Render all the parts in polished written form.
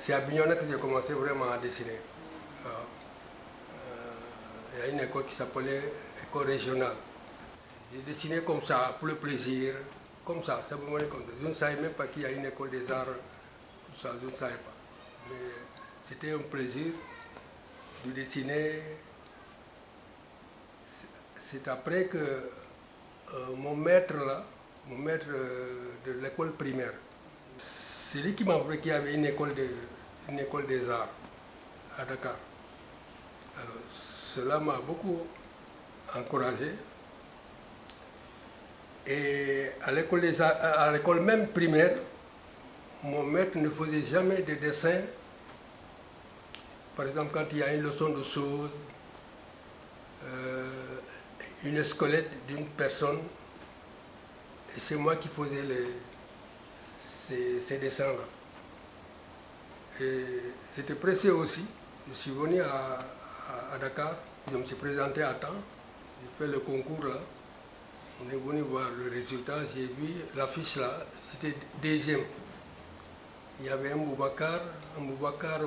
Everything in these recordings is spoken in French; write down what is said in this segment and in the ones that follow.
C'est à Bignona que j'ai commencé vraiment à dessiner. Il y a une école qui s'appelait école régionale. J'ai dessiné comme ça, pour le plaisir, comme ça, simplement comme ça. Je ne savais même pas qu'il y a une école des arts, tout ça, je ne savais pas. Mais c'était un plaisir de dessiner. C'est après que mon maître là, mon maître de l'école primaire, c'est lui qui m'a appris qu'il y avait une école des arts à Dakar. Alors, cela m'a beaucoup encouragé. Et à l'école même primaire, mon maître ne faisait jamais de dessin. Par exemple, quand il y a une leçon de choses, une squelette d'une personne, et c'est moi qui faisais ces dessins-là. Et c'était pressé aussi. Je suis venu à Dakar, je me suis présenté à temps, j'ai fait le concours là. On est venu voir le résultat, j'ai vu l'affiche là, c'était deuxième. Il y avait un Boubacar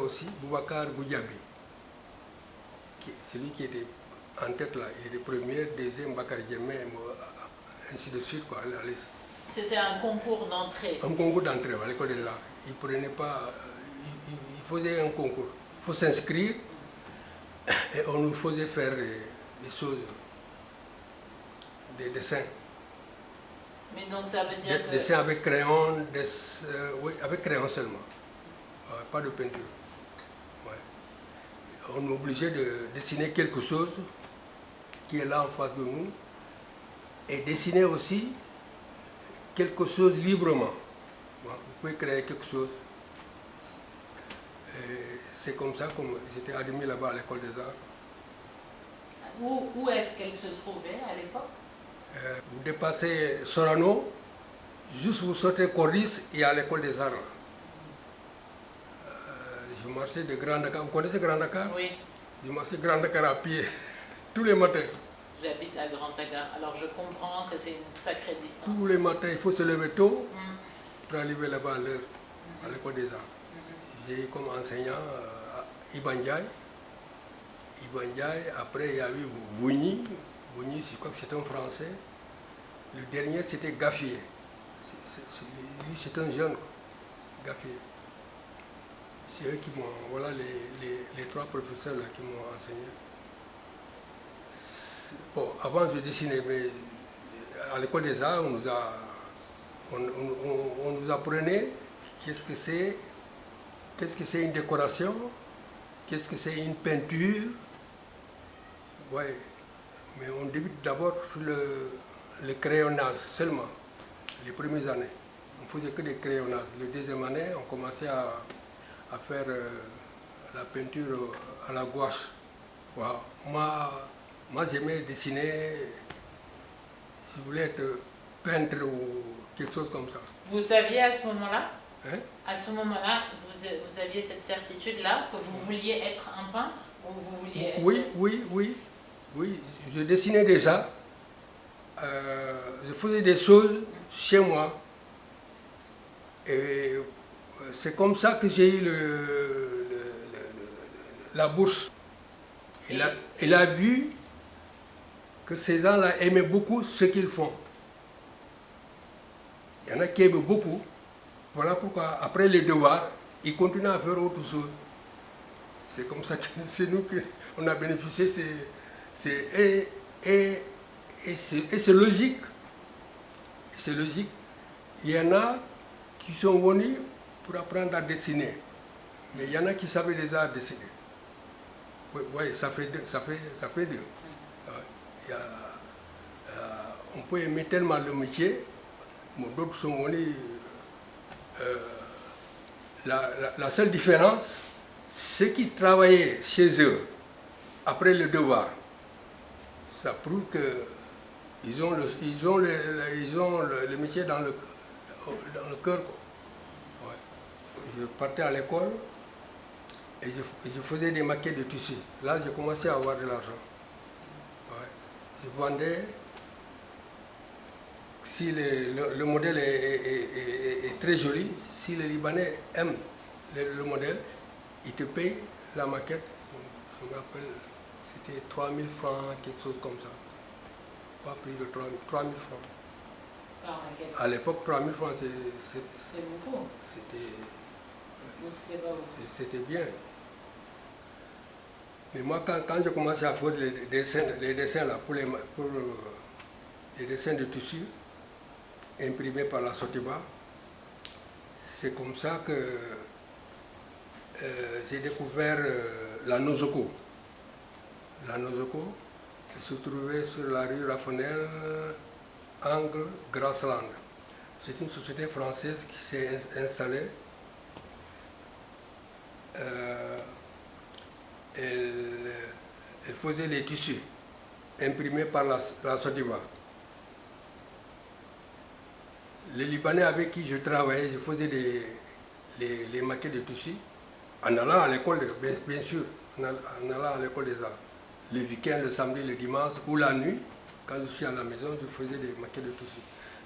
aussi, Boubacar Goudiaby. Celui qui était en tête là, il était premier, deuxième, Bakar Djemé, ainsi de suite quoi, la liste. C'était un concours d'entrée? Un concours d'entrée à l'école des arts. Il prenait pas, il faisait un concours. Il faut s'inscrire et on nous faisait faire des choses, des dessins. Mais donc ça veut dire que... Des dessins avec crayon, oui, avec crayon seulement, pas de peinture. Ouais. On est obligé de dessiner quelque chose qui est là en face de nous et dessiner aussi quelque chose librement. Vous pouvez créer quelque chose. C'est comme ça que j'étais admis là-bas à l'école des arts. Où est-ce qu'elle se trouvait à l'époque? Vous dépassez Sorano, juste vous sortez Corris et à l'école des arts. Je marchais de Grand Dakar. Vous connaissez Grand Dakar? Oui. Je marchais Grand Dakar à pied, tous les matins. J'habite à Grand Dakar, alors je comprends que c'est une sacrée distance. Tous les matins, il faut se lever tôt pour arriver là-bas à l'heure, à l'école des arts. J'ai eu comme enseignant Iban Ndiaye. Après il y a eu Vouni, je crois que c'est un Français. Le dernier c'était Gaffier. Lui c'est un jeune, Gaffier. C'est eux qui m'ont, voilà les trois professeurs là qui m'ont enseigné. Bon, avant je dessinais, mais à l'école des arts on nous apprenait qu'est-ce que c'est une décoration, qu'est-ce que c'est une peinture. Ouais. Mais on débute d'abord sur le crayonnage seulement, les premières années. On ne faisait que des crayonnages. La deuxième année, on commençait à faire la peinture à la gouache. Wow. Moi j'aimais dessiner, si vous voulez être peintre ou quelque chose comme ça. Vous saviez à ce moment-là, hein? À ce moment-là, vous aviez cette certitude-là que vous vouliez être un peintre ou vous vouliez être... Oui, je dessinais déjà. Je faisais des choses chez moi. Et c'est comme ça que j'ai eu la bourse. Il a vu que ces gens-là aimaient beaucoup ce qu'ils font. Il y en a qui aiment beaucoup. Voilà pourquoi, après les devoirs, ils continuent à faire autre chose. C'est comme ça que c'est nous qu'on a bénéficié. Et c'est logique. C'est logique. Il y en a qui sont venus pour apprendre à dessiner. Mais il y en a qui savaient déjà dessiner. Oui, ça fait deux. On peut aimer tellement le métier, mais d'autres sont venus. La seule différence, ceux qui travaillaient chez eux après le devoir, ça prouve qu'ils ont le métier dans le cœur. Ouais. Je partais à l'école et je faisais des maquettes de tissu. Là, j'ai commencé à avoir de l'argent. Ouais. Je vendais. Si le modèle est très joli, si les Libanais aiment le modèle, ils te payent la maquette. Je me rappelle, c'était 3000 francs, quelque chose comme ça. Pas plus de 3000 francs. Par maquette. À l'époque, 3000 francs, c'est beaucoup. C'était bien. Mais moi, quand j'ai commencé à faire les dessins là, pour les dessins de tissu, imprimés par la Sotiba, c'est comme ça que j'ai découvert la Nozoko. La Nozoko se trouvait sur la rue Raffonel, angle Grassland. C'est une société française qui s'est installée. Elle faisait les tissus imprimés par la Sotiba. Les Libanais avec qui je travaillais, je faisais les maquettes de tissus en allant à l'école, bien sûr, en allant à l'école des arts. Le week-end, le samedi, le dimanche ou la nuit, quand je suis à la maison, je faisais des maquettes de tissus.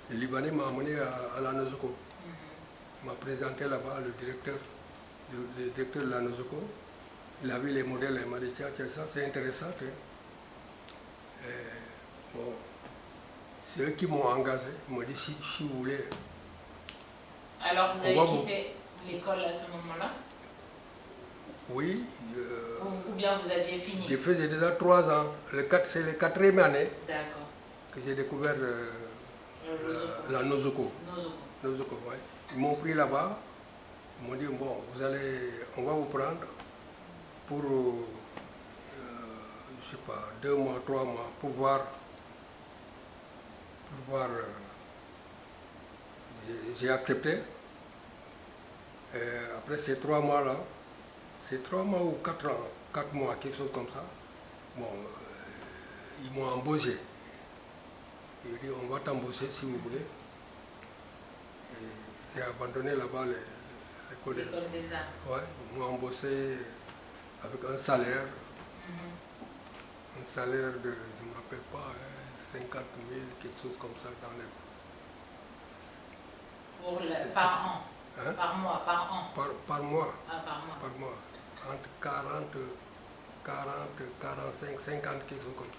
Le Libanais m'a amené à la Nozoko. Il m'a présenté là-bas le directeur de la Nozoko. Il a vu les modèles, il m'a dit tiens, ça c'est intéressant. Bon, c'est eux qui m'ont engagé. Ils m'ont dit si vous voulez. Alors vous avez quitté l'école à ce moment-là? Oui. Ou bien vous aviez fini? J'ai fait déjà 3 ans. C'est la 4e année que j'ai découvert la Nozoko. Nozoko, ouais. Ils m'ont pris là-bas. Ils m'ont dit bon, on va vous prendre pour, je sais pas, 2 mois, 3 mois, pour voir. J'ai accepté. Et après ces 3 mois-là, c'est 3 mois ou 4 ans, 4 mois, quelque chose comme ça. Bon, ils m'ont embauché. Ils ont dit on va t'embaucher si vous voulez. Et j'ai abandonné là-bas l'école des arts. Ouais, ils m'ont embauché avec un salaire. Un salaire de, je ne me rappelle pas, 50 000, quelque chose comme ça dans les... Par an? Hein? Par mois, par an? Par mois. Ah, par mois. Par mois. Entre 40, 45, 50, quelque chose comme ça.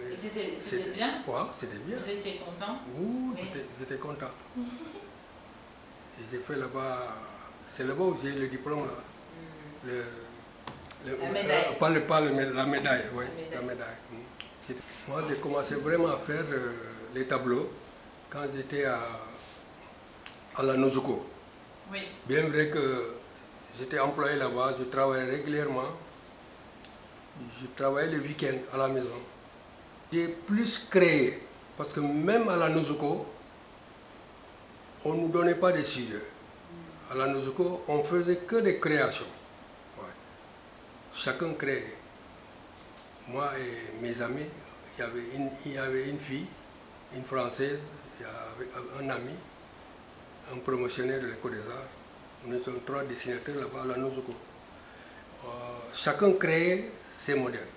Et c'était bien? Ouais, c'était bien. Vous étiez content? Oui. J'étais content. Et j'ai fait là-bas, c'est là-bas où j'ai eu le diplôme là. La médaille. La médaille, oui, la médaille. Moi, j'ai commencé vraiment à faire les tableaux quand j'étais à la Nozoko. Oui. Bien vrai que j'étais employé là-bas, je travaillais régulièrement. Je travaillais le week-end à la maison. J'ai plus créé, parce que même à la Nozoko, on ne nous donnait pas des sujets. À la Nozoko, on faisait que des créations. Chacun créait. Moi et mes amis, il y avait une fille, une Française, il y avait un ami, un promotionnaire de l'école des arts. Nous étions 3 dessinateurs là-bas à la Nozoko. Chacun créait ses modèles.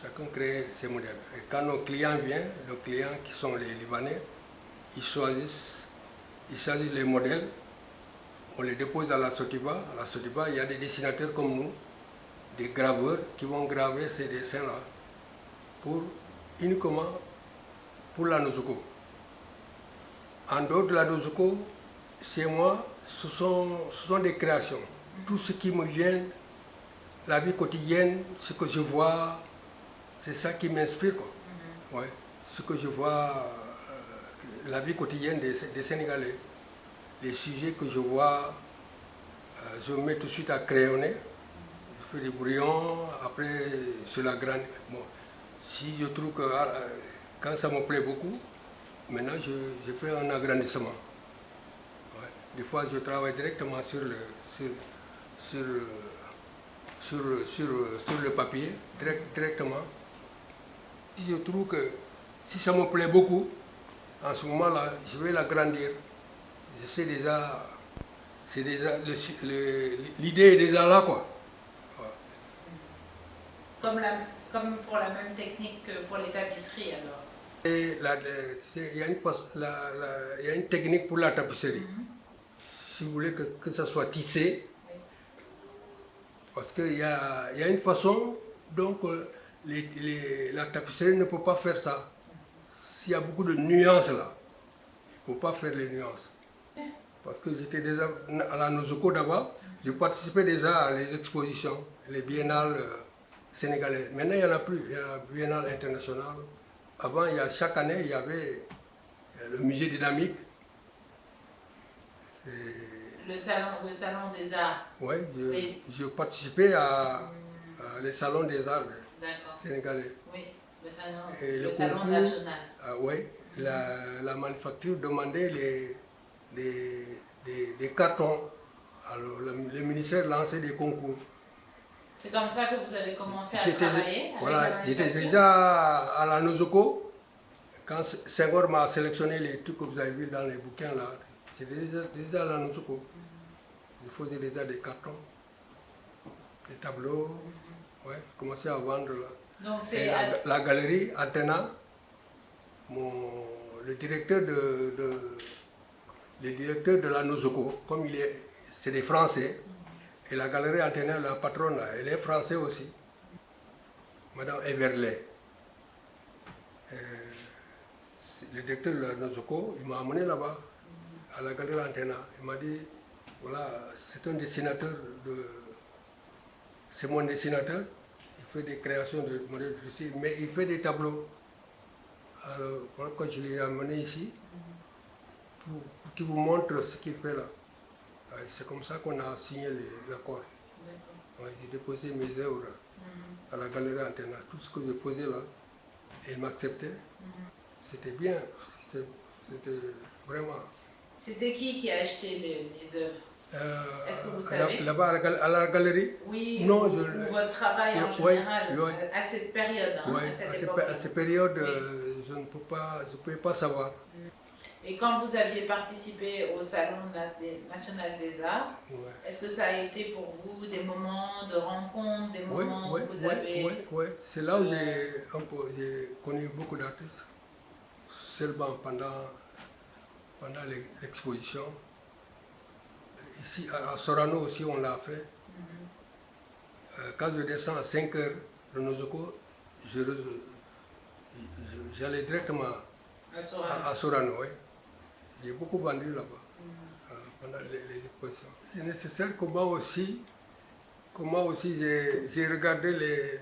Chacun créait ses modèles. Et quand nos clients viennent, nos clients qui sont les Libanais, ils choisissent les modèles, on les dépose à la Sotiba. À la Sotiba, il y a des dessinateurs comme nous, des graveurs qui vont graver ces dessins-là uniquement pour la Nozoko. En dehors de la Nozoko, chez moi, ce sont des créations. Tout ce qui me vient, la vie quotidienne, ce que je vois, c'est ça qui m'inspire. Ouais. Ce que je vois, la vie quotidienne des Sénégalais, les sujets que je vois, je me mets tout de suite à crayonner. Je fais des brouillons, après sur la grande. Bon, si je trouve que quand ça me plaît beaucoup, maintenant je fais un agrandissement. Ouais. Des fois je travaille directement sur le papier, directement. Si je trouve que si ça me plaît beaucoup, en ce moment-là, je vais l'agrandir. Je sais déjà, l'idée est déjà là, quoi. Comme pour la même technique que pour les tapisseries, alors. Il y a une technique pour la tapisserie. Si vous voulez que ça soit tissé, Parce qu'il y a une façon, donc la tapisserie ne peut pas faire ça. S'il y a beaucoup de nuances là, il ne faut pas faire les nuances. Parce que j'étais déjà à la Nosoko d'abord, je participais déjà à les expositions, les biennales sénégalaises. Maintenant, il n'y en a plus, il y a la biennale internationale. Avant, chaque année, il y avait le musée dynamique. Le salon des arts. Oui, je participais à les salons des arts sénégalais. Oui, le salon national. Oui, la manufacture demandait des cartons. Alors le ministère lançait des concours. C'est comme ça que vous avez commencé à travailler? Voilà, j'étais déjà à la Nosoko. Quand Senghor m'a sélectionné les trucs que vous avez vus dans les bouquins là, j'étais déjà à la Nosoko. Je faisais déjà des cartons, des tableaux. Ouais, je commençais à vendre là. Donc et la galerie Athéna, le directeur de la Nosoko, comme c'est des Français, et la galerie Athéna, la patronne, elle est française aussi, Madame Everley. Le directeur de la Nosoko, il m'a amené là-bas, à la galerie Athéna. Il m'a dit, voilà, c'est un dessinateur, c'est mon dessinateur, il fait des créations de modèles de tissu, mais il fait des tableaux. Alors, voilà, quand je l'ai amené ici, pour qu'il vous montre ce qu'il fait là. C'est comme ça qu'on a signé l'accord. J'ai déposé mes œuvres à la galerie Athéna. Tout ce que je faisais là, il m'acceptait. C'était bien, c'était vraiment... C'était qui a acheté les œuvres? Est-ce que vous savez? Là-bas à la galerie? Oui, non, ou votre travail en général, à cette période, oui, à cette période, je ne pouvais pas savoir. Et quand vous aviez participé au Salon national des arts, est-ce que ça a été pour vous des moments de rencontre, des moments où vous avez... Oui, c'est là où j'ai connu beaucoup d'artistes, seulement pendant l'exposition. Ici, à Sorano aussi, on l'a fait. Quand je descends à 5 heures de Nosoko, j'allais directement à Sorano. Oui. J'ai beaucoup vendu là-bas pendant les expositions. C'est nécessaire que moi aussi j'ai regardé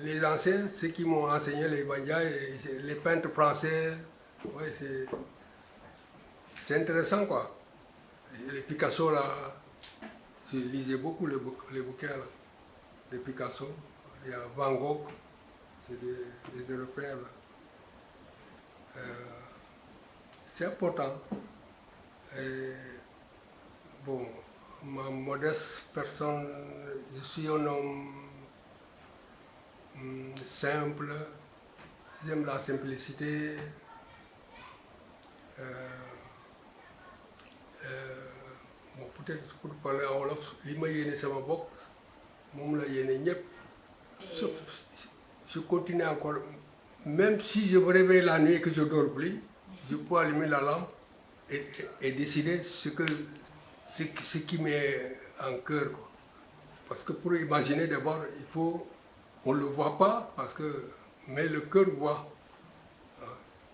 les anciens, ceux qui m'ont enseigné les Bandia, les peintres français. Ouais, c'est intéressant quoi. Les Picasso là, je lisais beaucoup les bouquins là, de Picasso. Il y a Van Gogh, c'est des Européens là. C'est important. Et, bon, ma modeste personne, je suis un homme simple, j'aime la simplicité. Bon, peut-être pour parler en wolof, li ma yéene sama bopp moom la yéene ñëpp. Je continue encore, même si je me réveille la nuit et que je ne dors plus, je peux allumer la lampe et décider ce qui m'est en cœur. Parce que pour imaginer d'abord, on ne le voit pas, mais le cœur voit.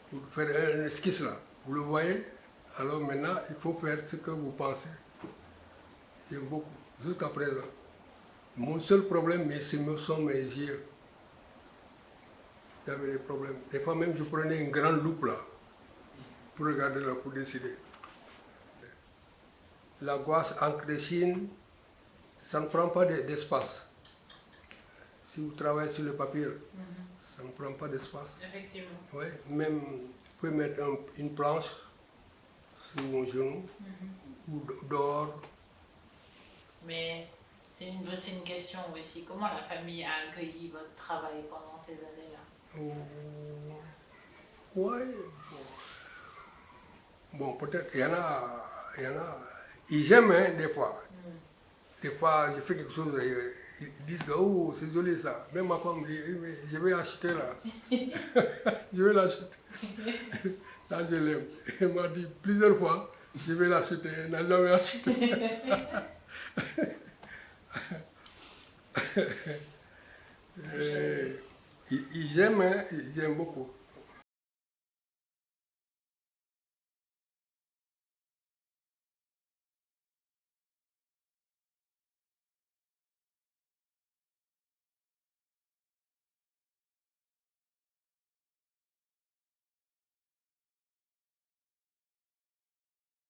Pour faire un esquisse là, vous le voyez, alors maintenant il faut faire ce que vous pensez. J'aime beaucoup, jusqu'à présent. Mon seul problème, ce sont mes yeux. J'avais des problèmes. Des fois même, je prenais une grande loupe là, pour regarder là, pour décider. La gouache encre de Chine, ça ne prend pas d'espace. Si vous travaillez sur le papier, ça ne prend pas d'espace. Effectivement. Oui, même, vous pouvez mettre une planche sur mon genou, ou dehors. Mais c'est une question aussi. Comment la famille a accueilli votre travail pendant ces années-là? Oui. Bon, peut-être, il y en a, ils aiment hein, des fois. Des fois, je fais quelque chose, ils disent que oh, c'est joli ça. Même ma femme dit, je vais acheter là. Je vais l'acheter. Là, je l'aime. Elle m'a dit plusieurs fois, je vais l'acheter. Elle n'a jamais acheté. Ils aiment, hein, ils aiment beaucoup.